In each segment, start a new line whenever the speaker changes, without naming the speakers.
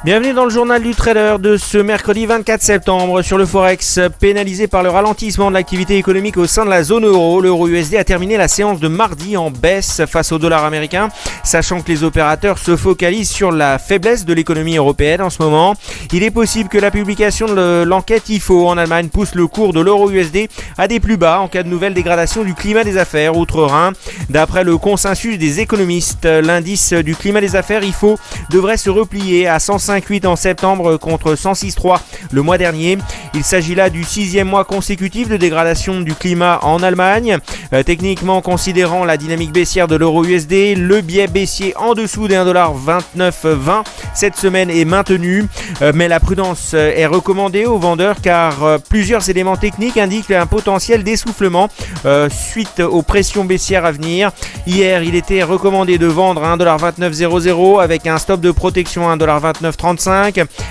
Bienvenue dans le journal du trader de ce mercredi 24 septembre. Sur le Forex, pénalisé par le ralentissement de l'activité économique au sein de la zone euro, l'euro USD a terminé la séance de mardi en baisse face au dollar américain, sachant que les opérateurs se focalisent sur la faiblesse de l'économie européenne en ce moment. Il est possible que la publication de l'enquête IFO en Allemagne pousse le cours de l'euro USD à des plus bas en cas de nouvelle dégradation du climat des affaires outre-Rhin. D'après le consensus des économistes, l'indice du climat des affaires IFO devrait se replier à 105,8 en septembre contre 106,3 le mois dernier. Il s'agit là du 6e mois consécutif de dégradation du climat en Allemagne. Techniquement, considérant la dynamique baissière de l'euro USD, le biais baissier en dessous des 1,2920 cette semaine est maintenu. Mais la prudence est recommandée aux vendeurs car plusieurs éléments techniques indiquent un potentiel d'essoufflement suite aux pressions baissières à venir. Hier, il était recommandé de vendre à 1,2900 avec un stop de protection à 1,2935.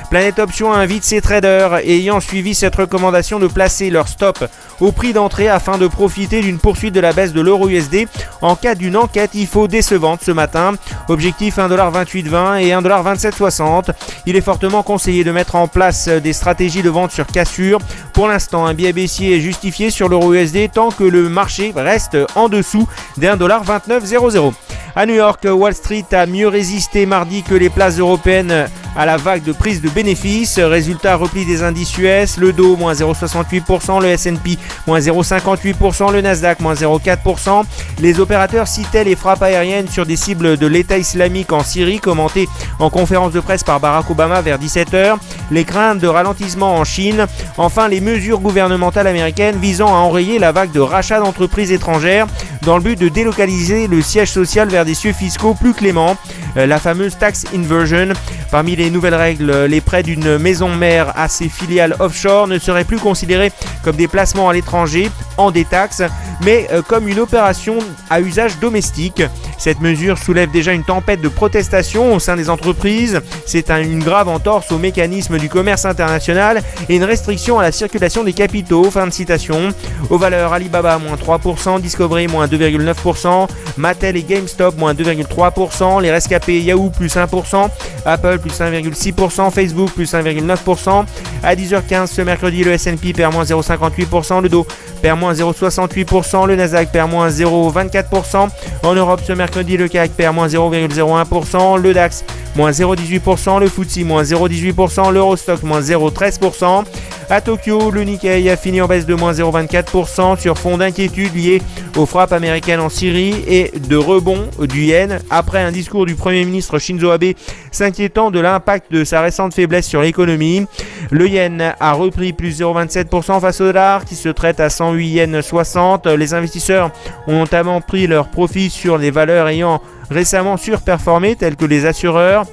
Planet Options invite ses traders ayant suivi cette recommandation de placer leur stop au prix d'entrée afin de profiter d'une poursuite de la baisse de l'euro USD en cas d'une enquête IFO décevante ce matin. Objectif 1,2820 et 1,2760. Il est fortement conseillé de mettre en place des stratégies de vente sur cassure. Pour l'instant, un biais baissier est justifié sur l'euro USD tant que le marché reste en dessous des 1,2900. À New York, Wall Street a mieux résisté mardi que les places européennes à la vague de prise de bénéfices. Résultat, repli des indices US, le Dow moins 0,68%, le S&P moins 0,58%, le Nasdaq moins 0,4%. Les opérateurs citaient les frappes aériennes sur des cibles de l'État islamique en Syrie, commentées en conférence de presse par Barack Obama vers 17h. Les craintes de ralentissement en Chine. Enfin, les mesures gouvernementales américaines visant à enrayer la vague de rachats d'entreprises étrangères dans le but de délocaliser le siège social vers des cieux fiscaux plus cléments. La fameuse tax inversion. Parmi les nouvelles règles, les prêts d'une maison mère à ses filiales offshore ne seraient plus considérés comme des placements à l'étranger en détaxe, mais comme une opération à usage domestique. Cette mesure soulève déjà une tempête de protestations au sein des entreprises. C'est une grave entorse au mécanisme du commerce international et une restriction à la circulation des capitaux. Fin de citation. Aux valeurs, Alibaba moins 3%, Discovery moins 2,9%, Mattel et GameStop moins 2,3%, les rescapés Yahoo plus 1%, Apple plus 1,6%, Facebook plus 1,9%. À 10h15 ce mercredi, le S&P perd moins 0,58%, le Dow perd moins 0,68%, le Nasdaq perd moins 0,24%. En Europe ce mercredi, le CAC perd moins 0,01%, le DAX moins 0,18%, le FTSE moins 0,18%, l'Eurostock moins 0,13%. À Tokyo, le Nikkei a fini en baisse de moins 0,24% sur fond d'inquiétude liée aux frappes américaines en Syrie et de rebond du yen après un discours du Premier ministre Shinzo Abe s'inquiétant de l'impact de sa récente faiblesse sur l'économie. Le yen a repris plus 0,27% face au dollar qui se traite à 108 yens 60. Les investisseurs ont notamment pris leur profit sur les valeurs ayant récemment surperformé telles que les assureurs.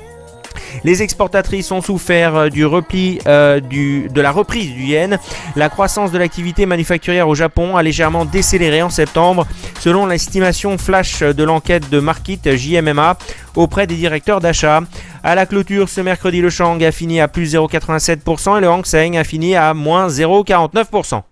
Les exportatrices ont souffert du repli de la reprise du yen. La croissance de l'activité manufacturière au Japon a légèrement décéléré en septembre, selon l'estimation flash de l'enquête de Market JMMA auprès des directeurs d'achat. À la clôture, ce mercredi, le Shang a fini à plus 0,87% et le Hang Seng a fini à moins 0,49%.